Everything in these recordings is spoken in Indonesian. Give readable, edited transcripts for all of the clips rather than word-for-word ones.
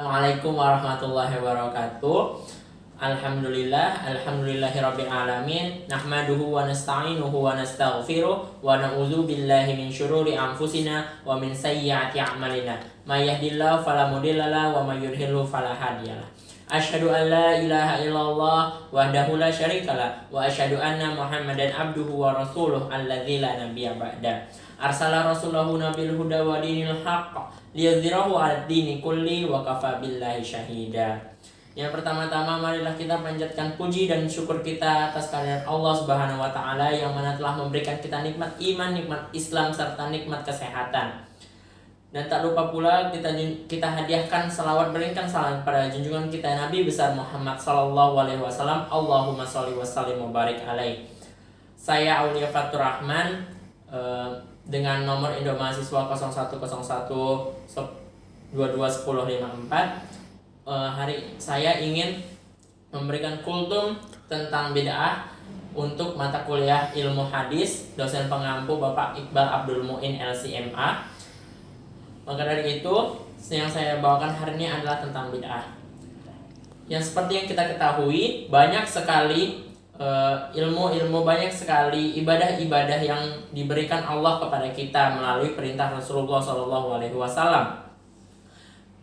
Assalamualaikum warahmatullahi wabarakatuh. Alhamdulillahirabbil alamin. Nahmaduhu wa nasta'inuhu wa nastaghfiruh wa na'udzu billahi min syururi anfusina wa min sayyiati a'malina. May yahdihillahu fala mudhillalah wa may yudhlilhu fala hadiyalah. Asyhadu an la ilaha illallah wahdahu la syarikalah wa asyhadu anna Muhammadan abduhu wa rasuluh alladzi la nabiyya ba'da. Arsala rasulahu nabil huda wa dinil haqq liyudhhirahu 'alad dini kulli wa kafa billahi syahida. Yang pertama-tama marilah kita panjatkan puji dan syukur kita atas kehadirat Allah Subhanahu wa taala yang mana telah memberikan kita nikmat iman, nikmat Islam serta nikmat kesehatan. Dan tak lupa pula kita hadiahkan salawat berikan salam pada junjungan kita Nabi besar Muhammad sallallahu alaihi wasallam. Allahumma sholli wa sallim wa barik alaihi. Saya Aulia Fatur Rahman dengan nomor Indo Mahasiswa 0101-221054. Hari saya ingin memberikan kultum tentang bid'ah untuk mata kuliah ilmu hadis, dosen pengampu Bapak Iqbal Abdul Muin LCMA. Maka dari itu yang saya bawakan hari ini adalah tentang bid'ah. Yang seperti yang kita ketahui, banyak sekali ilmu-ilmu, banyak sekali ibadah-ibadah yang diberikan Allah kepada kita melalui perintah Rasulullah SAW.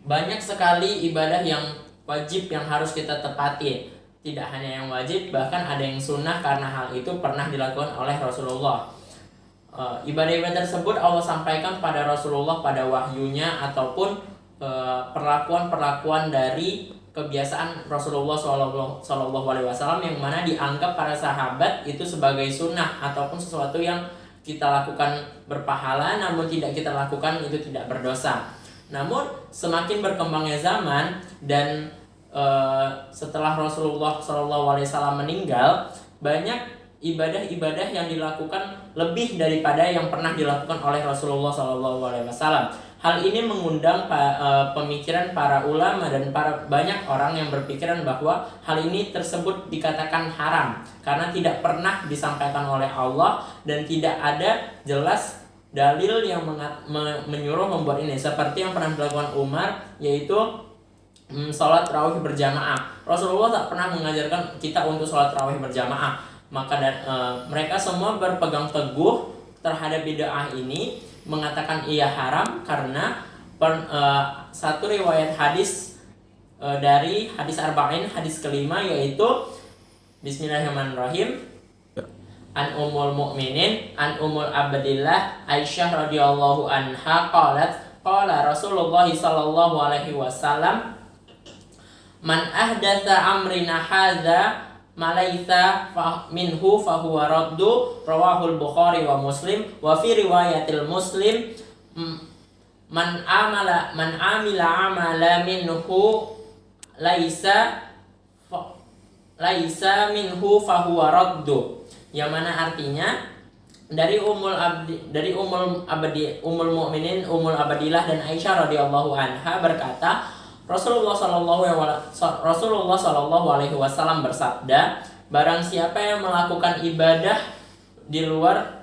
Banyak sekali ibadah yang wajib yang harus kita tepati. Tidak hanya yang wajib, bahkan ada yang sunnah karena hal itu pernah dilakukan oleh Rasulullah. Ibadah-ibadah tersebut Allah sampaikan pada Rasulullah pada wahyunya ataupun perlakuan-perlakuan dari kebiasaan Rasulullah SAW yang mana dianggap para sahabat itu sebagai sunnah ataupun sesuatu yang kita lakukan berpahala, namun tidak kita lakukan itu tidak berdosa. Namun semakin berkembangnya zaman dan setelah Rasulullah SAW meninggal, banyak ibadah-ibadah yang dilakukan lebih daripada yang pernah dilakukan oleh Rasulullah SAW. Hal ini mengundang pemikiran para ulama dan banyak orang yang berpikiran bahwa hal ini tersebut dikatakan haram karena tidak pernah disampaikan oleh Allah dan tidak ada jelas dalil yang menyuruh membuat ini, seperti yang pernah dilakukan Umar, yaitu sholat tarawih berjamaah. Rasulullah tak pernah mengajarkan kita untuk sholat tarawih berjamaah. Maka mereka semua berpegang teguh terhadap bid'ah ini, mengatakan ia haram karena satu riwayat hadis dari hadis arba'in, hadis kelima, yaitu Bismillahirrahmanirrahim, an ummul mukminin an ummul abdillah Aisyah radhiyallahu anha qalat qala Rasulullah sallallahu alaihi wasallam man ahdatsa amrina hadza malaitha minhu fahuwa raddu, rawahul Bukhari wa Muslim. Wa fi riwayatil Muslim man amila amala minhu laisa minhu fahuwa raddu, yang mana artinya dari ummul mukminin Ummul Abdillah dan Aisyah radhiyallahu anha berkata, Rasulullah Shallallahu alaihi wasallam bersabda, barang siapa yang melakukan ibadah di luar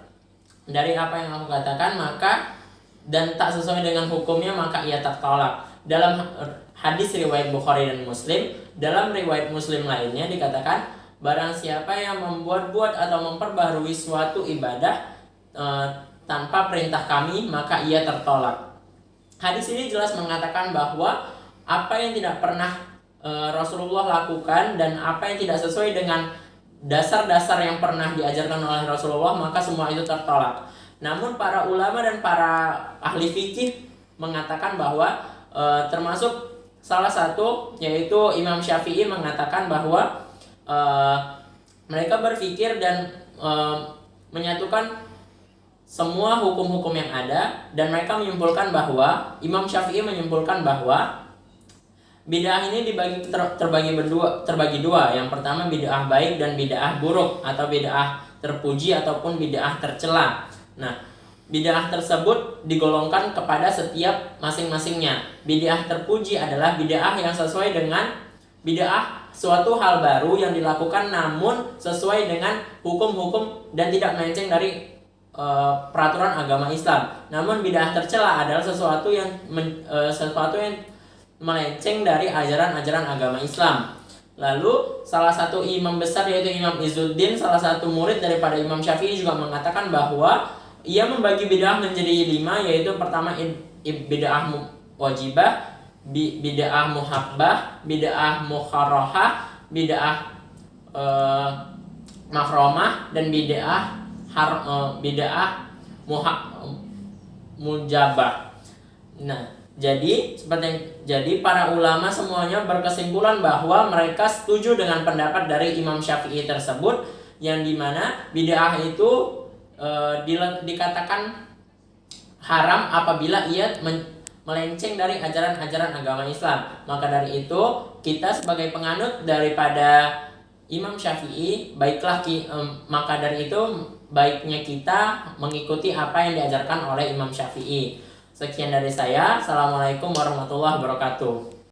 dari apa yang aku katakan maka dan tak sesuai dengan hukumnya maka ia tertolak. Dalam hadis riwayat Bukhari dan Muslim, dalam riwayat Muslim lainnya dikatakan, barang siapa yang membuat-buat atau memperbaharui suatu ibadah tanpa perintah kami maka ia tertolak. Hadis ini jelas mengatakan bahwa apa yang tidak pernah Rasulullah lakukan dan apa yang tidak sesuai dengan dasar-dasar yang pernah diajarkan oleh Rasulullah maka semua itu tertolak. Namun para ulama dan para ahli fikih mengatakan bahwa termasuk salah satu yaitu Imam Syafi'i mengatakan bahwa mereka berpikir dan menyatukan semua hukum-hukum yang ada, dan mereka menyimpulkan bahwa Imam Syafi'i menyimpulkan bahwa bid'ah ini terbagi dua. Yang pertama bid'ah baik dan bid'ah buruk, atau bid'ah terpuji ataupun bid'ah tercela. Nah, bid'ah tersebut digolongkan kepada setiap masing-masingnya. Bid'ah terpuji adalah bid'ah yang sesuai dengan bid'ah suatu hal baru yang dilakukan namun sesuai dengan hukum-hukum dan tidak melenceng dari peraturan agama Islam. Namun bid'ah tercela adalah sesuatu yang melenceng dari ajaran-ajaran agama Islam. Lalu salah satu imam besar yaitu Imam Izzuddin, salah satu murid daripada Imam Syafi'i juga mengatakan bahwa ia membagi bid'ah menjadi 5, yaitu pertama bid'ah wajibah, bid'ah muhabbah, bid'ah mukharrahah, bid'ah makromah, dan bid'ah mujabah. Nah, jadi para ulama semuanya berkesimpulan bahwa mereka setuju dengan pendapat dari Imam Syafi'i tersebut, yang dimana bid'ah itu dikatakan haram apabila ia melenceng dari ajaran-ajaran agama Islam. Maka dari itu kita sebagai penganut daripada Imam Syafi'i, maka dari itu baiknya kita mengikuti apa yang diajarkan oleh Imam Syafi'i. Sekian dari saya. Assalamualaikum warahmatullahi wabarakatuh.